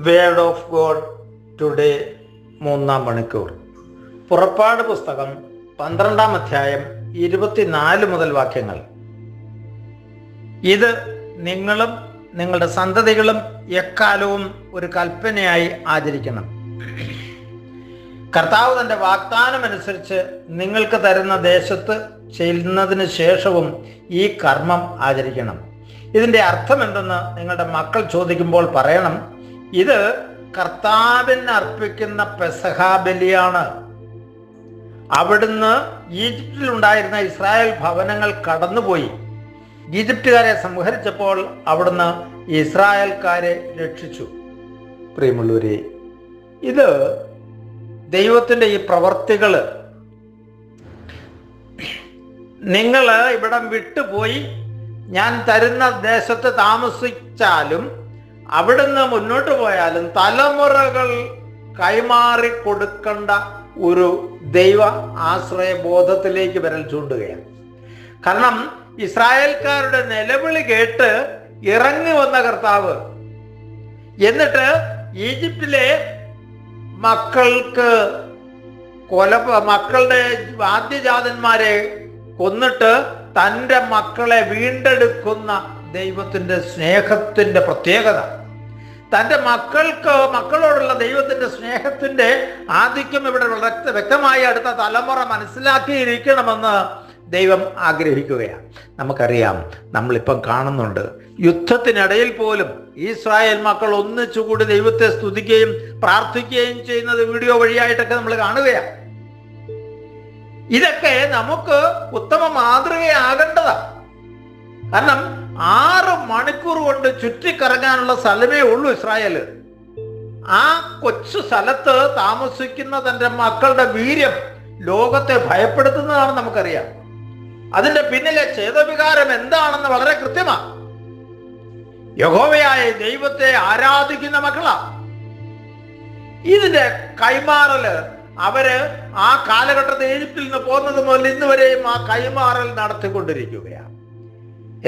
Word of God today 3-ാം മണിക്കൂർ. പുറപ്പാട് പുസ്തകം 12-ാം അധ്യായം 24 മുതൽ വാക്യങ്ങൾ. ഇത് നിങ്ങളും നിങ്ങളുടെ സന്തതികളും എക്കാലവും ഒരു കൽപ്പനയായി ആചരിക്കണം. കർത്താവ് തൻ്റെ വാഗ്ദാനമനുസരിച്ച് നിങ്ങൾക്ക് തരുന്ന ദേശത്ത് ചെല്ലുന്നതിന് ശേഷവും ഈ കർമ്മം ആചരിക്കണം. ഇതിൻ്റെ അർത്ഥം എന്തെന്ന് നിങ്ങളുടെ മക്കൾ ചോദിക്കുമ്പോൾ പറയണം, ഇത് കർത്താവിന് അർപ്പിക്കുന്ന പെസഹ ബലിയാണ്. അവിടുന്ന് ഈജിപ്തിലുണ്ടായിരുന്ന ഇസ്രായേൽ ഭവനങ്ങൾ കടന്നുപോയി ഈജിപ്തുകാരെ സംഹരിച്ചപ്പോൾ അവിടുന്ന് ഇസ്രായേൽക്കാരെ രക്ഷിച്ചു. പ്രിയമുള്ളവരെ, ഇത് ദൈവത്തിൻ്റെ ഈ പ്രവർത്തികൾ നിങ്ങൾ ഇവിടം വിട്ടുപോയി ഞാൻ തരുന്ന ദേശത്ത് താമസിച്ചാലും അവിടുന്ന് മുന്നോട്ട് പോയാലും തലമുറകൾ കൈമാറി കൊടുക്കേണ്ട ഒരു ദൈവ ആശ്രയ ബോധത്തിലേക്ക് വിരൽ ചൂണ്ടുകയാണ്. കാരണം ഇസ്രായേൽക്കാരുടെ നിലവിളി കേട്ട് ഇറങ്ങി വന്ന കർത്താവ് എന്നിട്ട് ഈജിപ്തിലെ മക്കളുടെ ആദ്യജാതന്മാരെ കൊന്നിട്ട് തൻ്റെ മക്കളെ വീണ്ടെടുക്കുന്ന ദൈവത്തിൻ്റെ സ്നേഹത്തിൻ്റെ പ്രത്യേകത, തൻ്റെ മക്കളോടുള്ള ദൈവത്തിൻ്റെ സ്നേഹത്തിൻ്റെ ആധിക്യം ഇവിടെ വ്യക്തമായി അടുത്ത തലമുറ മനസ്സിലാക്കിയിരിക്കണമെന്ന് ദൈവം ആഗ്രഹിക്കുകയാണ്. നമുക്കറിയാം, നമ്മളിപ്പം കാണുന്നുണ്ട്, യുദ്ധത്തിനിടയിൽ പോലും ഇസ്രായേൽ മക്കൾ ഒന്നിച്ചുകൂടി ദൈവത്തെ സ്തുതിക്കുകയും പ്രാർത്ഥിക്കുകയും ചെയ്യുന്നത് വീഡിയോ വഴിയായിട്ടൊക്കെ നമ്മൾ കാണുകയാണ്. ഇതൊക്കെ നമുക്ക് ഉത്തമ മാതൃകയാകേണ്ടതാണ്. കാരണം 6 മണിക്കൂർ കൊണ്ട് ചുറ്റിക്കറങ്ങാനുള്ള സ്ഥലമേ ഉള്ളൂ ഇസ്രായേല്. ആ കൊച്ചു സ്ഥലത്ത് താമസിക്കുന്ന തൻ്റെ മക്കളുടെ വീര്യം ലോകത്തെ ഭയപ്പെടുത്തുന്നതാണ് നമുക്കറിയാം. അതിന്റെ പിന്നിലെ ചേതവികാരം എന്താണെന്ന് വളരെ കൃത്യമാണ്. യഹോവയായ ദൈവത്തെ ആരാധിക്കുന്ന മക്കളാ. ഇതിന്റെ കൈമാറല് അവര് ആ കാലഘട്ടത്തിൽ ഈജിപ്തിൽ നിന്ന് പോകുന്നത് മുതൽ ഇന്ന് വരെയും ആ കൈമാറൽ നടത്തിക്കൊണ്ടിരിക്കുകയാണ്.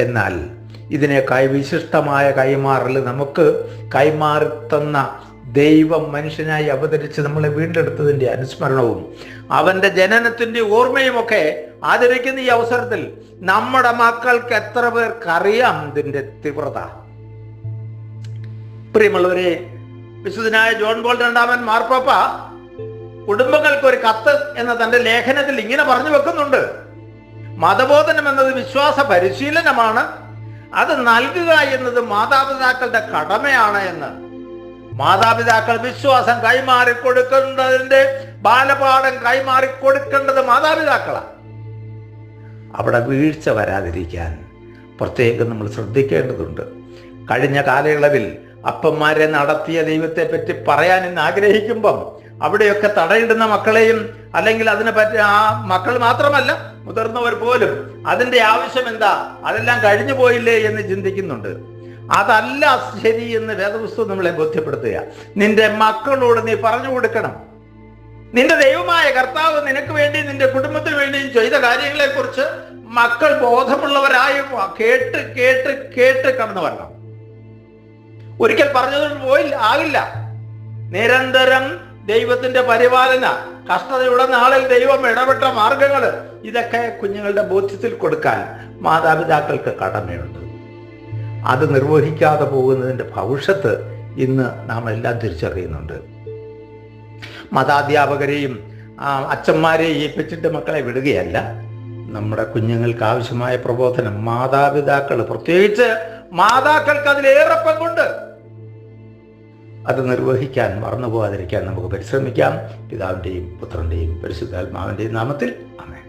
എന്നാൽ ഇതിനേക്കാൾ വിശിഷ്ടമായ കൈമാറൽ നമുക്ക് കൈമാറിത്തന്ന ദൈവം മനുഷ്യനായി അവതരിച്ച് നമ്മളെ വീണ്ടെടുത്തതിൻ്റെ അനുസ്മരണവും അവൻ്റെ ജനനത്തിൻ്റെ ഓർമ്മയുമൊക്കെ ആചരിക്കുന്ന ഈ അവസരത്തിൽ നമ്മുടെ മക്കൾക്ക് എത്ര പേർക്കറിയാം ഇതിൻ്റെ തീവ്രത? പ്രിയമുള്ളവരെ, വിശുദ്ധനായ ജോൺ പോൾ രണ്ടാമൻ മാർപ്പാപ്പ കുടുംബങ്ങൾക്ക് ഒരു കത്ത് എന്ന തൻ്റെ ലേഖനത്തിൽ ഇങ്ങനെ പറഞ്ഞു വെക്കുന്നുണ്ട്, മതബോധനം എന്നത് വിശ്വാസ പരിശീലനമാണ്, അത് നൽകുക എന്നത് മാതാപിതാക്കളുടെ കടമയാണ് എന്ന്. മാതാപിതാക്കൾ വിശ്വാസം കൈമാറിക്കൊടുക്കേണ്ടതിന്റെ ബാലപാഠം കൈമാറിക്കൊടുക്കേണ്ടത് മാതാപിതാക്കളാണ്. അവിടെ വീഴ്ച വരാതിരിക്കാൻ പ്രത്യേകം നമ്മൾ ശ്രദ്ധിക്കേണ്ടതുണ്ട്. കഴിഞ്ഞ കാലയളവിൽ അപ്പന്മാരെ നടത്തിയ ദൈവത്തെ പറ്റി പറയാൻ ഇന്ന് ആഗ്രഹിക്കുമ്പം അവിടെയൊക്കെ തടയിടുന്ന മക്കളെയും അല്ലെങ്കിൽ അതിനെ പറ്റി ആ മക്കൾ മാത്രമല്ല മുതിർന്നവർ പോലും അതിൻ്റെ ആവശ്യം എന്താ, അതെല്ലാം കഴിഞ്ഞു പോയില്ലേ എന്ന് ചിന്തിക്കുന്നുണ്ട്. അതല്ല ശരി എന്ന് വേദപുസ്തകം നമ്മളെ ബോധ്യപ്പെടുത്തുക. നിന്റെ മക്കളോട് നീ പറഞ്ഞു കൊടുക്കണം, നിന്റെ ദൈവമായ കർത്താവ് നിനക്ക് വേണ്ടി നിന്റെ കുടുംബത്തിന് വേണ്ടിയും ചെയ്ത കാര്യങ്ങളെ കുറിച്ച് മക്കൾ ബോധമുള്ളവരായി കേട്ട് കേട്ട് കേട്ട് കടന്നു വരണം. ഒരിക്കൽ പറഞ്ഞതുകൊണ്ട് പോയില്ല ആകില്ല. നിരന്തരം ദൈവത്തിന്റെ പരിപാലന, കഷ്ടതയുടെ നാളിൽ ദൈവം ഇടപെട്ട മാർഗങ്ങൾ, ഇതൊക്കെ കുഞ്ഞുങ്ങളുടെ ബോധ്യത്തിൽ കൊടുക്കാൻ മാതാപിതാക്കൾക്ക് കടമയുണ്ട്. അത് നിർവഹിക്കാതെ പോകുന്നതിൻ്റെ ഭവിഷ്യത്ത് ഇന്ന് നാം എല്ലാം തിരിച്ചറിയുന്നുണ്ട്. മതാധ്യാപകരെയും അച്ഛന്മാരെയും ഏൽപ്പിച്ചിട്ട് മക്കളെ വിടുകയല്ല. നമ്മുടെ കുഞ്ഞുങ്ങൾക്ക് ആവശ്യമായ പ്രബോധനം മാതാപിതാക്കൾ, പ്രത്യേകിച്ച് മാതാക്കൾക്ക് അതിലേറെ പങ്കുണ്ട്. അത് നിർവഹിക്കാൻ മറന്നു പോകാതിരിക്കാൻ നമുക്ക് പരിശ്രമിക്കാം. പിതാവിൻ്റെയും പുത്രൻ്റെയും പരിശുദ്ധാത്മാവിൻ്റെയും നാമത്തിൽ ആമേൻ.